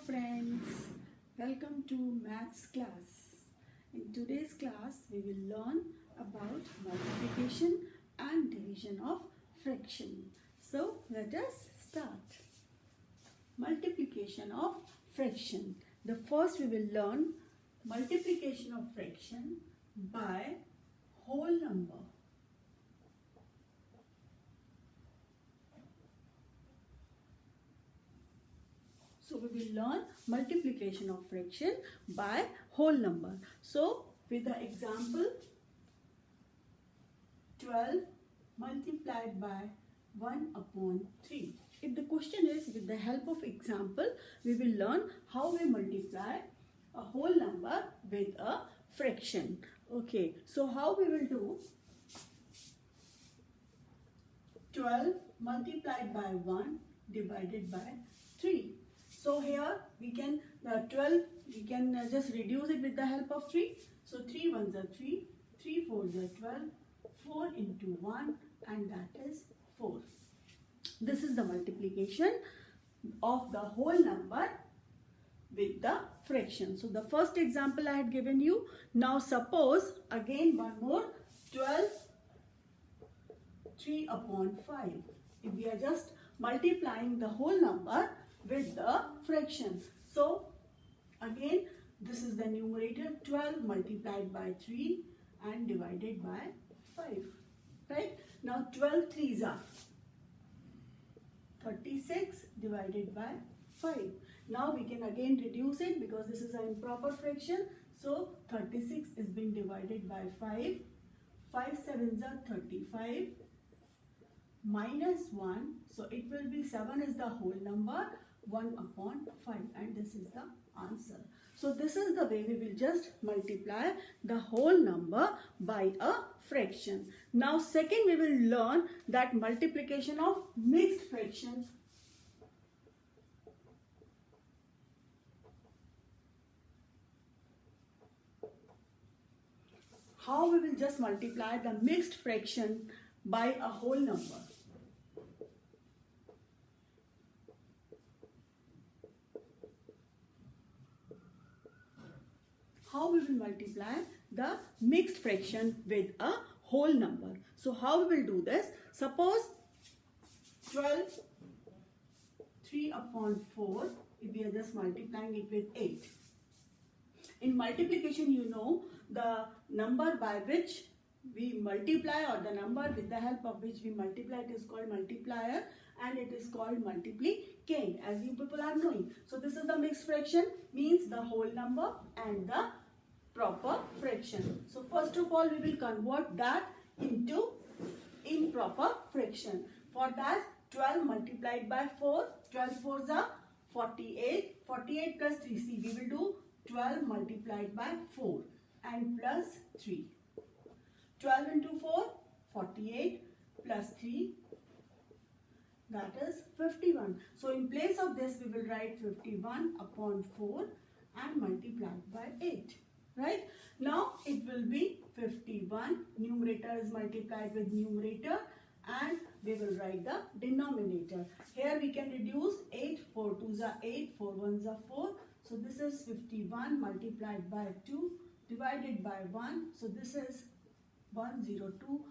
friends, welcome to maths class. In today's class we will learn about multiplication and division of fraction. So let us start. Multiplication of fraction. The first we will learn multiplication of fraction by whole number. So we will learn multiplication of fraction by whole number. So with the example 12 multiplied by 1 upon 3. If the question is with the help of example, we will learn how we multiply a whole number with a fraction. Okay, so how we will do 12 multiplied by 1 divided by 3. So here we can 12 we can just reduce it with the help of 3. So 3 ones are 3, 3 fours are 12, 4 into 1 and that is 4. This is the multiplication of the whole number with the fraction. So the first example I had given you. Now suppose again one more 12 3 upon 5. If we are just multiplying the whole number with the fraction. So again this is the numerator 12 multiplied by 3 and divided by 5. Right? Now 12 threes are 36 divided by 5. Now we can again reduce it because this is an improper fraction. So 36 is being divided by 5. 5 sevens are 35 minus 1. So it will be 7 is the whole number 1 upon 5 and this is the answer. So this is the way we will just multiply the whole number by a fraction. Now second we will learn that multiplication of mixed fractions. How we will just multiply the mixed fraction by a whole number. How we will multiply the mixed fraction with a whole number. So how we will do this? Suppose 12 3 upon 4, if we are just multiplying it with 8. In multiplication, you know, the number by which we multiply or the number with the help of which we multiply, it is called multiplier and it is called multiplicand, as you people are knowing. So this is the mixed fraction, means the whole number and the proper fraction. So first of all we will convert that into improper fraction. For that 12 multiplied by 4, 12 fours are 48, 48 plus 3, see we will do 12 multiplied by 4 and plus 3. 12 into 4, 48 plus 3, that is 51. So in place of this we will write 51 upon 4 and multiplied by 8. Right? Now it will be 51. Numerator is multiplied with numerator and we will write the denominator. Here we can reduce 8, 4 2s are 8, 4 1s are 4. So this is 51 multiplied by 2 divided by 1. So this is 102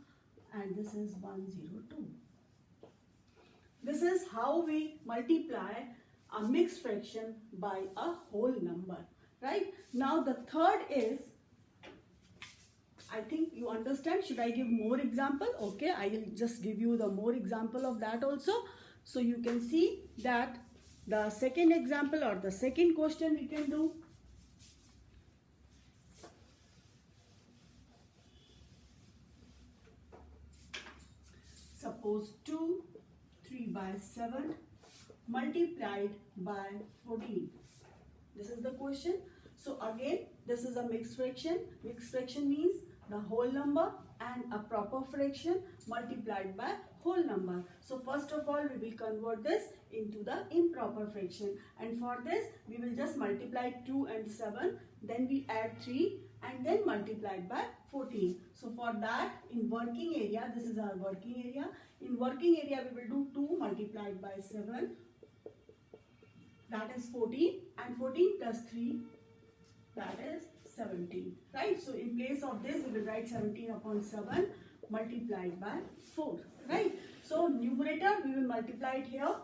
and this is 102. This is how we multiply a mixed fraction by a whole number. Right? Now the third is, I think you understand. Should I give more example? Okay, I will just give you the more example of that also. So you can see that the second example or the second question we can do. Suppose 2 3 by 7 multiplied by 14. This is the question. So again, this is a mixed fraction. Mixed fraction means the whole number and a proper fraction multiplied by whole number. So first of all, we will convert this into the improper fraction. And for this, we will just multiply 2 and 7. Then we add 3 and then multiply by 14. So for that, in working area, this is our working area. In working area, we will do 2 multiplied by 7 that is 14, and 14 plus 3, that is 17, right? So in place of this, we will write 17 upon 7 multiplied by 4, right? So numerator, we will multiply it here,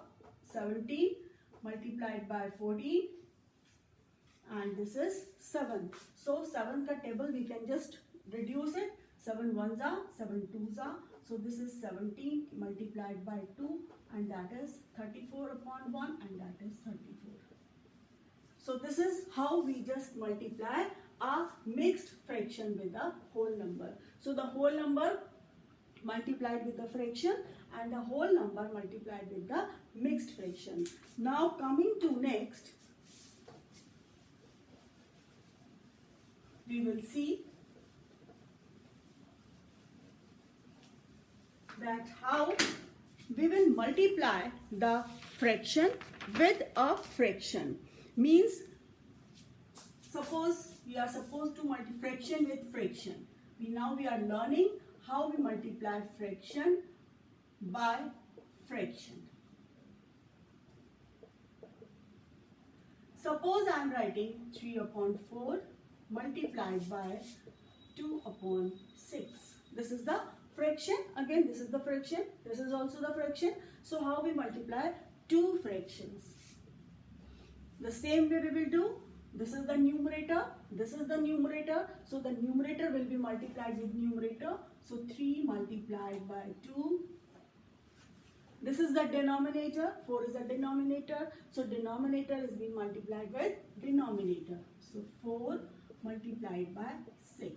17 multiplied by 14, and this is 7. So 7 ka table, we can just reduce it. 7 ones are, 7 twos are. So this is 17 multiplied by 2, and that is 34 upon 1, and that is 34. So this is how we just multiply a mixed fraction with a whole number. So the whole number multiplied with the fraction and the whole number multiplied with the mixed fraction. Now coming to next, we will see that how we will multiply the fraction with a fraction. Means, suppose we are supposed to multiply fraction with fraction. Now we are learning how we multiply fraction by fraction. Suppose I am writing 3 upon 4 multiplied by 2 upon 6. This is the fraction. Again, this is the fraction. This is also the fraction. So how we multiply two fractions? The same way we will do. This is the numerator. This is the numerator. So the numerator will be multiplied with numerator. So 3 multiplied by 2. This is the denominator. 4 is the denominator. So denominator is being multiplied with denominator. So 4 multiplied by 6.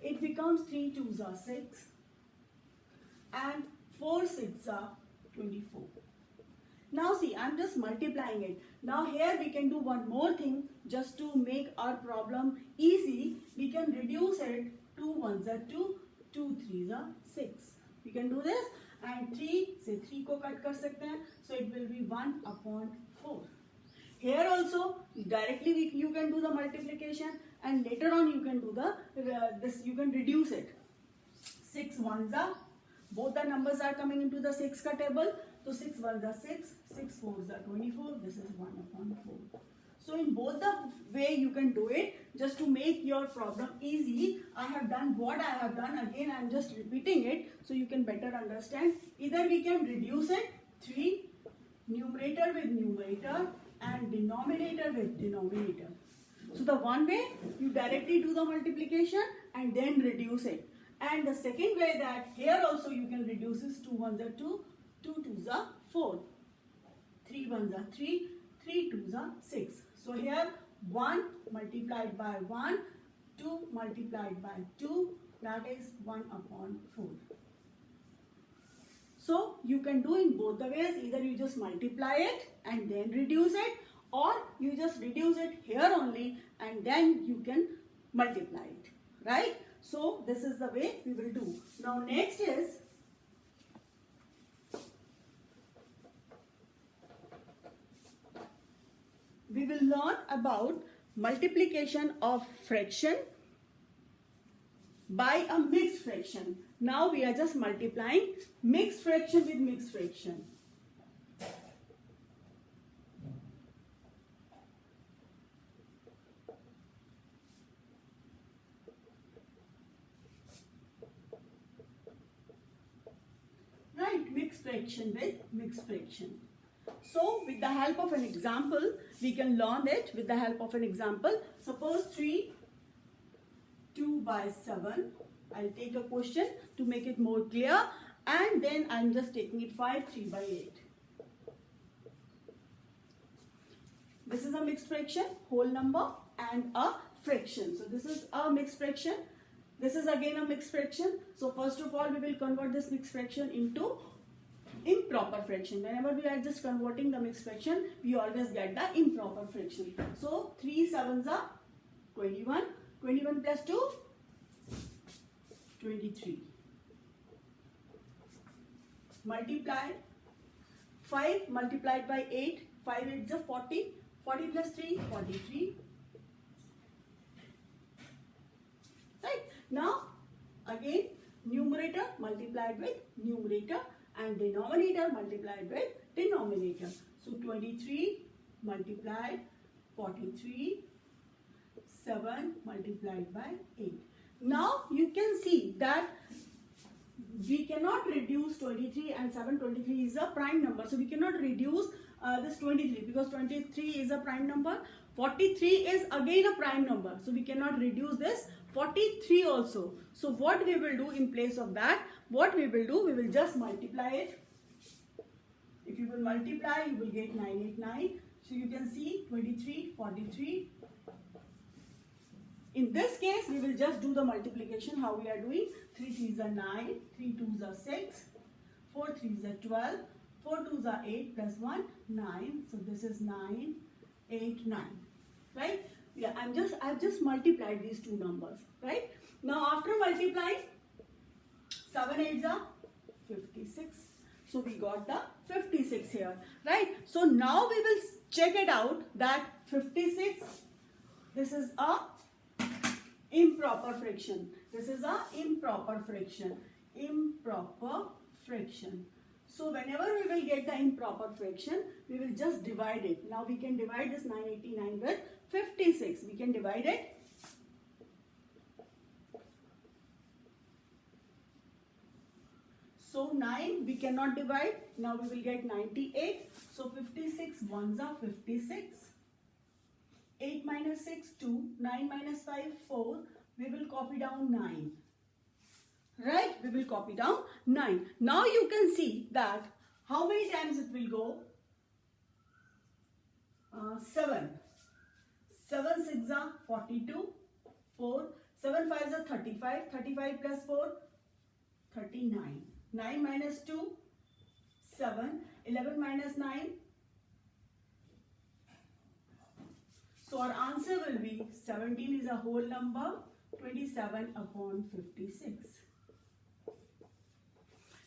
It becomes 3 2s are 6 and 4 6 are 24. Now see, I am just multiplying it. Now here we can do one more thing just to make our problem easy. We can reduce it. 2 1s are 2, 2 3s are 6. We can do this, and 3 say 3 को cut कर सकते हैं. So it will be 1 upon 4. Here also directly you can do the multiplication, and later on you can do the you can reduce it. 6 1s are, both the numbers are coming into the 6 ka table. So 6 1s are 6, 6 4s are 24. This is 1 upon 4. So in both the way you can do it. Just to make your problem easy, I have done what I have done. Again, I am just repeating it so you can better understand. Either we can reduce it, 3, numerator with numerator and denominator with denominator. So the one way, you directly do the multiplication and then reduce it. And the second way, that here also you can reduce is 2 1s are 2, 2 2s are 4, 3 1s are 3, 3 2s are 6. So here 1 multiplied by 1, 2 multiplied by 2, that is 1 upon 4. So you can do in both the ways. Either you just multiply it and then reduce it, or you just reduce it here only and then you can multiply it, right? So this is the way we will do. Now next is, we will learn about multiplication of fraction by a mixed fraction. Now we are just multiplying mixed fraction with mixed fraction. Right, mixed fraction with mixed fraction. So with the help of an example, we can learn it with the help of an example. Suppose 3 2 by 7. I'll take a question to make it more clear, and then I'm just taking it 5 3 by 8. This is a mixed fraction, whole number and a fraction. So this is a mixed fraction. This is again a mixed fraction. So first of all, we will convert this mixed fraction into improper fraction. Whenever we are just converting the mixed fraction, we always get the improper fraction. So 3 7s are 21. 21 plus 2, 23. Multiply 5 multiplied by 8. 5 8s are 40. 40 plus 3, 43. Right. Now again, numerator multiplied with numerator and denominator multiplied with denominator. So 23 multiplied 43, 7 multiplied by 8. Now you can see that we cannot reduce 23 and 723 is a prime number. So we cannot reduce this 23 because 23 is a prime number. 43 is again a prime number. So we cannot reduce this 43 also. So what we will do in place of that, what we will do, we will just multiply it. If you will multiply, you will get 989. So you can see 23, 43. In this case, we will just do the multiplication how we are doing. 3 3s are 9, 3 2s are 6, 4 3s are 12, 4 2s are 8 plus 1, 9. So this is 9, 8, 9. Right? Yeah, I've just multiplied these two numbers. Right? Now after multiplying, 7 8s are 56. So we got the 56 here. Right? So now we will check it out that 56, this is a improper fraction. This is a improper fraction. Improper fraction. So whenever we will get the improper fraction, we will just divide it. Now we can divide this 989 with 56. We can divide it. So 9 we cannot divide. Now we will get 98. So 56 ones are 56. 8 minus 6, 2. 9 minus 5, 4. We will copy down 9. Right? We will copy down 9. Now you can see that how many times it will go? 7. 7 6 are 42. 4. 7 5 are 35. 35 plus 4, 39. 9 minus 2, 7. 11 minus 9. So our answer will be 17 is a whole number, 27 upon 56.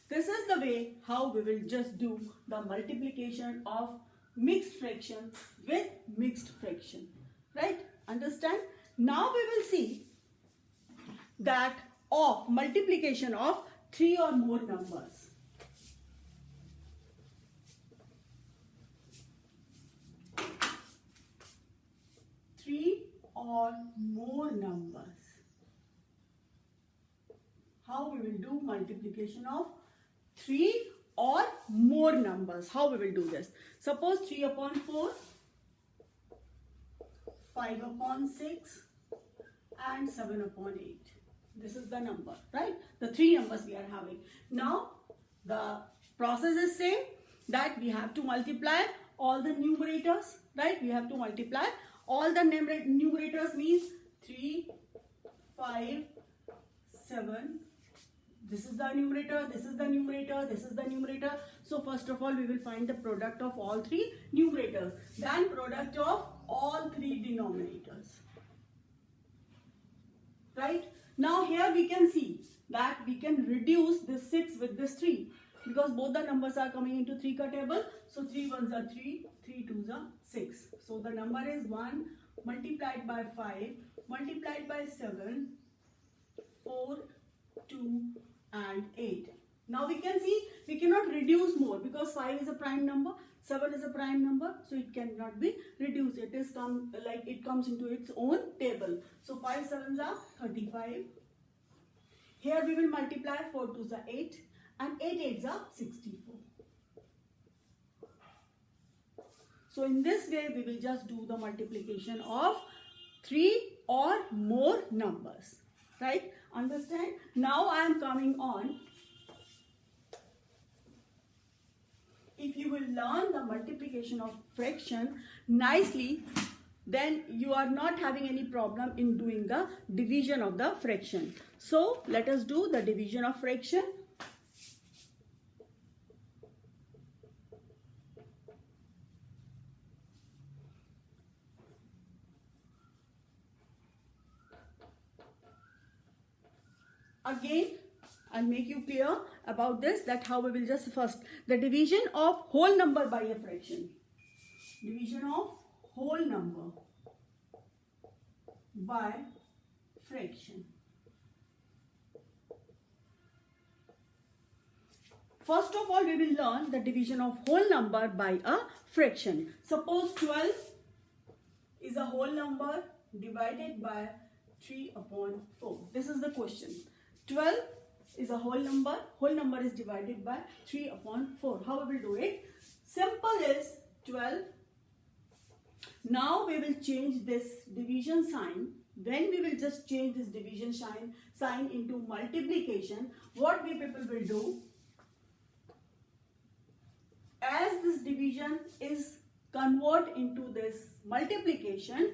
This is the way how we will just do the multiplication of mixed fraction with mixed fraction. Right? Understand? Now we will see that of multiplication of 3 or more numbers. Or more numbers. How we will do multiplication of 3 or more numbers. How we will do this? Suppose 3 upon 4, 5 upon 6 and 7 upon 8. This is the number, right? The 3 numbers we are having. Now the process is same, that we have to multiply all the numerators, right? We have to multiply all the numerators means 3, 5, 7. This is the numerator, this is the numerator, this is the numerator. So first of all, we will find the product of all 3 numerators. Then product of all 3 denominators. Right? Now here we can see that we can reduce this 6 with this 3. Because both the numbers are coming into 3 ka table. So 3 ones are 3, 3 twos are 6. So the number is 1 multiplied by 5 multiplied by 7, 4, 2 and 8. Now we can see we cannot reduce more because 5 is a prime number, 7 is a prime number, so it cannot be reduced. It is it comes into its own table. So 5 sevens are 35. Here we will multiply 4 twos are 8 and 8 eights are 64. So in this way we will just do the multiplication of 3 or more numbers. Right? Understand? Now I am coming on. If you will learn the multiplication of fraction nicely, then you are not having any problem in doing the division of the fraction. So let us do the division of fraction. Again, I'll make you clear about this, that how we will just first the division of whole number by a fraction. Division of whole number by fraction. First of all, we will learn the division of whole number by a fraction. Suppose 12 is a whole number divided by 3 upon 4. This is the question. 12 is a whole number is divided by 3 upon 4. How we will do it? Simple is 12. Now we will change this division sign. When we will just change this division sign into multiplication, what we people will do, as this division is convert into this multiplication,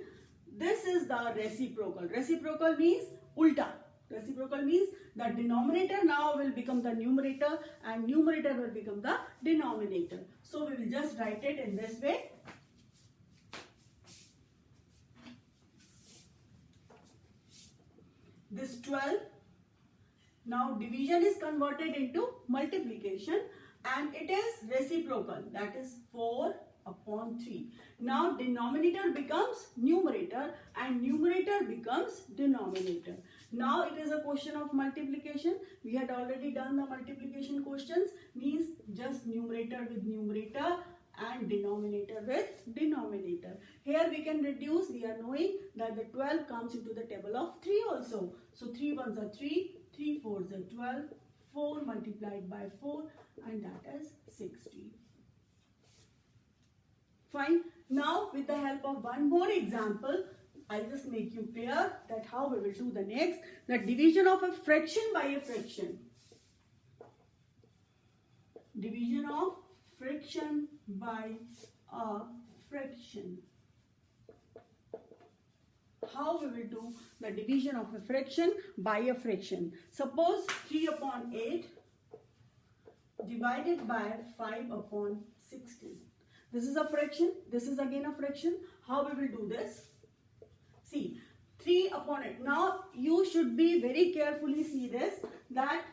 this is the reciprocal. Reciprocal means ulta. Reciprocal means the denominator now will become the numerator and numerator will become the denominator. So we will just write it in this way. This 12, now division is converted into multiplication and it is reciprocal, that is 4 upon 3. Now denominator becomes numerator and numerator becomes denominator. Now it is a question of multiplication. We had already done the multiplication questions, means just numerator with numerator and denominator with denominator. Here we can reduce, we are knowing that the 12 comes into the table of 3 also. So 3 ones are 3, 3 fours are 12, 4 multiplied by 4 and that is 60. Fine. Now with the help of one more example, I'll just make you clear that how we will do the next. The division of a fraction by a fraction. Division of fraction by a fraction. How we will do the division of a fraction by a fraction. Suppose 3 upon 8 divided by 5 upon 16. This is a fraction. This is again a fraction. How we will do this? See, 3 upon 8. Now you should be very carefully see this, that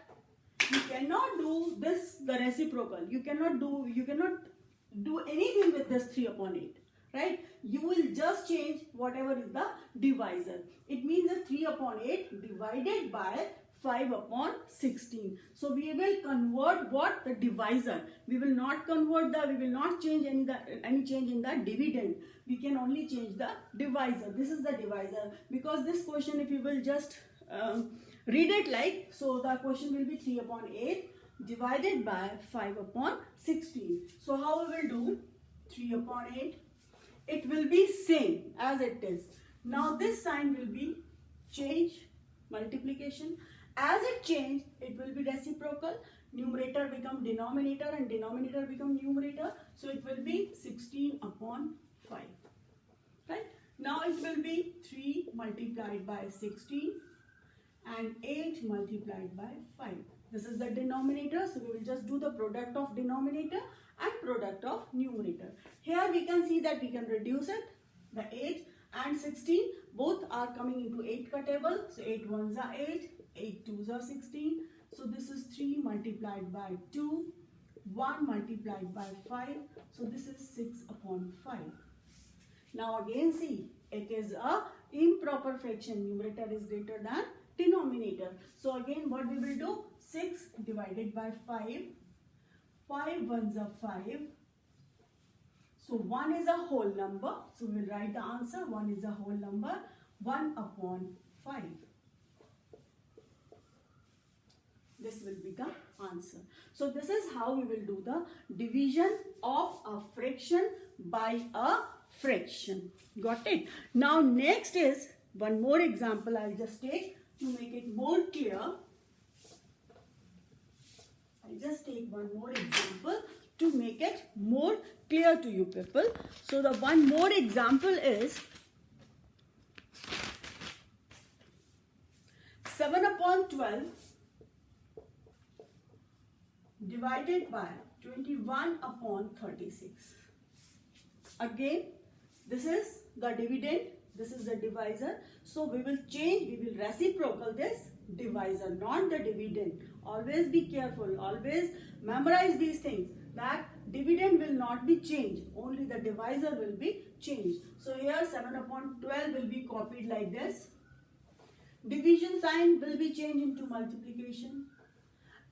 you cannot do this the reciprocal. You cannot do anything with this 3 upon 8. Right? You will just change whatever is the divisor. It means that 3 upon 8 divided by 5 upon 16. So we will convert what? The divisor. We will not convert we will not change any change in the dividend. We can only change the divisor. This is the divisor. Because this question, if you will just read it like, so the question will be 3 upon 8 divided by 5 upon 16. So how we will do 3 upon 8? It will be same as it is. Now this sign will be change, multiplication. As it change, it will be reciprocal. Numerator become denominator and denominator become numerator. So it will be 16 upon 5. Right? Now it will be 3 multiplied by 16 and 8 multiplied by 5. This is the denominator. So we will just do the product of denominator and product of numerator. Here we can see that we can reduce it. The 8 and 16 both are coming into 8 ka table. So 8 ones are 8, 8 twos are 16. So this is 3 multiplied by 2, 1 multiplied by 5. So this is 6 upon 5. Now again see, it is a improper fraction. Numerator is greater than denominator. So again what we will do? 6 divided by 5. 5 ones are 5. So 1 is a whole number. So we will write the answer. 1 is a whole number. 1 upon 5. This will be the answer. So this is how we will do the division of a fraction by a fraction. Got it? Now next is one more example I'll just take to make it more clear. I'll just take one more example to make it more clear to you people. So the one more example is 7 upon 12 divided by 21 upon 36. Again, this is the dividend, this is the divisor. So we will change, we will reciprocal this divisor, not the dividend. Always be careful, always memorize these things, that dividend will not be changed, only the divisor will be changed. So here 7 upon 12 will be copied like this. Division sign will be changed into multiplication.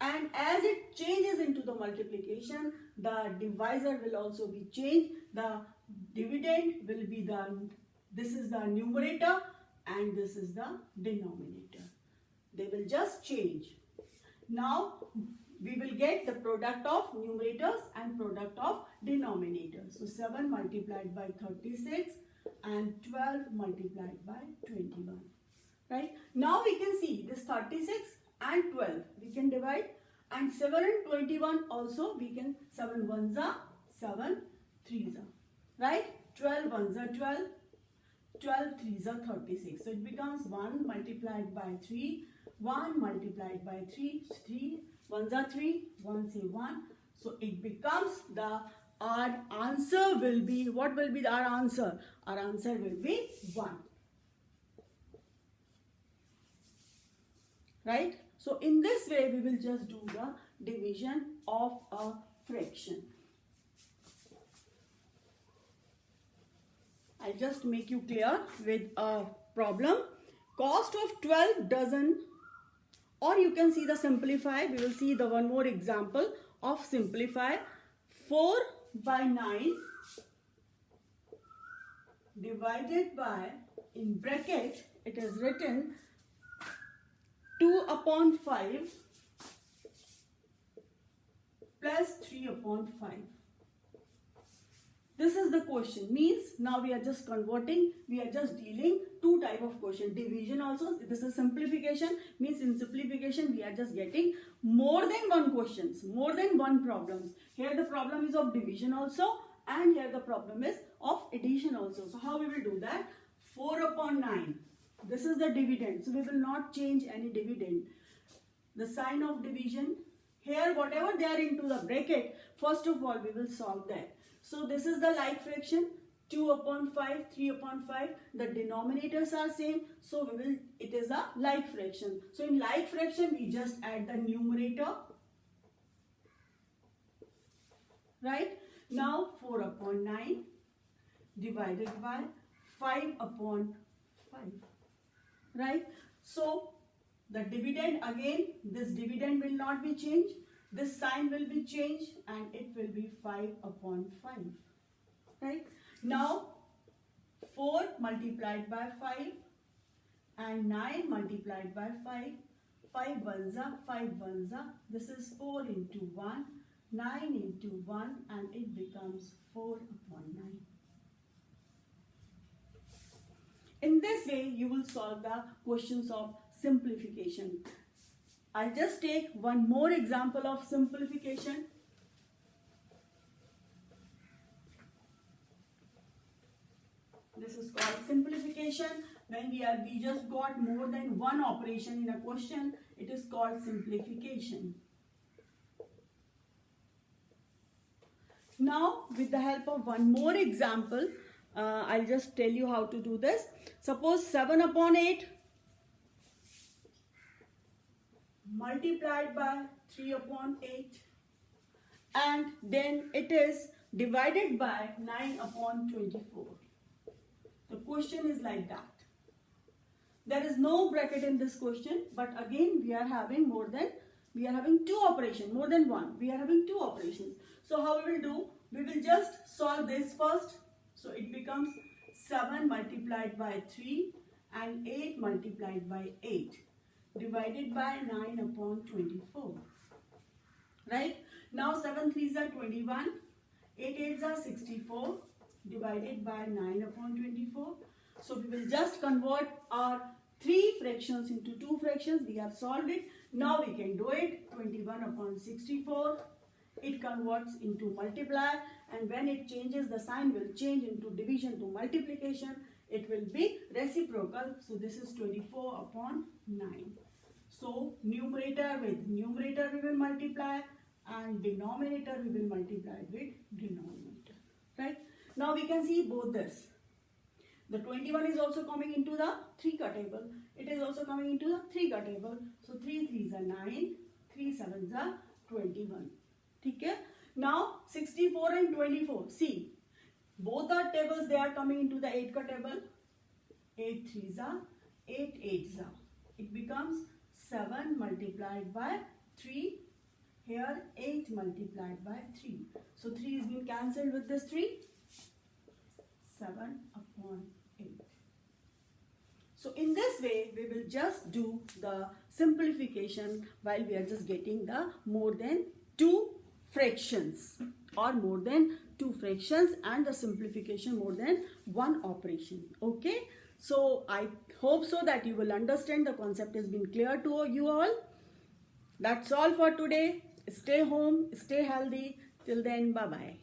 and as it changes into the multiplication, the divisor will also be changed. The dividend will be this is the numerator and this is the denominator. They will just change. Now we will get the product of numerators and product of denominators. So 7 multiplied by 36 and 12 multiplied by 21. Right? Now we can see this 36 and 12 we can divide, and 7 and 21 also we can. 7 ones are 7 threes are, right? 12 ones are 12, 12 threes are 36. So it becomes 1 multiplied by 3, 1 multiplied by 3, 3 ones are 3, 1 say 1. So it becomes our answer will be, what will be our answer? Our answer will be 1. Right? So in this way we will just do the division of a fraction. I'll just make you clear with a problem. Cost of 12 dozen, or you can see the simplify. We will see the one more example of simplify. 4 by 9 divided by, in bracket it is written 2 upon 5 plus 3 upon 5. This is the question. Means now we are just converting, we are just dealing two type of question. Division also, this is simplification. Means in simplification we are just getting more than one questions, more than one problems. Here the problem is of division also, and here the problem is of addition also. So how we will do that? 4 upon 9. This is the dividend. So we will not change any dividend. The sign of division. Here whatever they are into the bracket, first of all we will solve that. So this is the like fraction, 2 upon 5, 3 upon 5. The denominators are same. So it is a like fraction. So in like fraction we just add the numerator. Right? Now 4 upon 9 divided by 5 upon 5. Right? So the dividend, again this dividend will not be changed. This sign will be changed and it will be 5 upon 5. Right? Now 4 multiplied by 5 and 9 multiplied by 5. 5 ones are 5 ones are. This is 4 into 1, 9 into 1, and it becomes 4 upon 9. In this way you will solve the questions of simplification. I'll just take one more example of simplification. This is called simplification. When we just got more than one operation in a question, it is called simplification. Now with the help of one more example, I'll just tell you how to do this. Suppose 7 upon 8 multiplied by 3 upon 8, and then it is divided by 9 upon 24. The question is like that. There is no bracket in this question, but again we are having two operations, more than one. We are having two operations. So how we will do? We will just solve this first. So it becomes 7 multiplied by 3 and 8 multiplied by 8 divided by 9 upon 24. Right? Now 7 3s are 21, 8 8s are 64 divided by 9 upon 24. So we will just convert our 3 fractions into 2 fractions. We have solved it. Now we can do it. 21 upon 64. It converts into multiply, and when it changes, the sign will change into division to multiplication. It will be reciprocal. So this is 24 upon 9. So numerator with numerator we will multiply, and denominator we will multiply with denominator. Right? Now we can see both this. The 21 is also coming into the 3 ka table. It is also coming into the 3 ka table. So 3 3s are 9, 3 7s are 21. Okay? Now 64 and 24. See, both are tables, they are coming into the 8 ka table. 8 3s are 8 8s are. It becomes 7 multiplied by 3 Here 8 multiplied by 3. So 3 is being cancelled with this 3. 7 upon 8. So in this way, we will just do the simplification while we are just getting the more than 2 fractions or more than 2 fractions and the simplification more than 1 operation. Okay. So I hope so that you will understand the concept has been clear to you all. That's all for today. Stay home, stay healthy. Till then, bye-bye.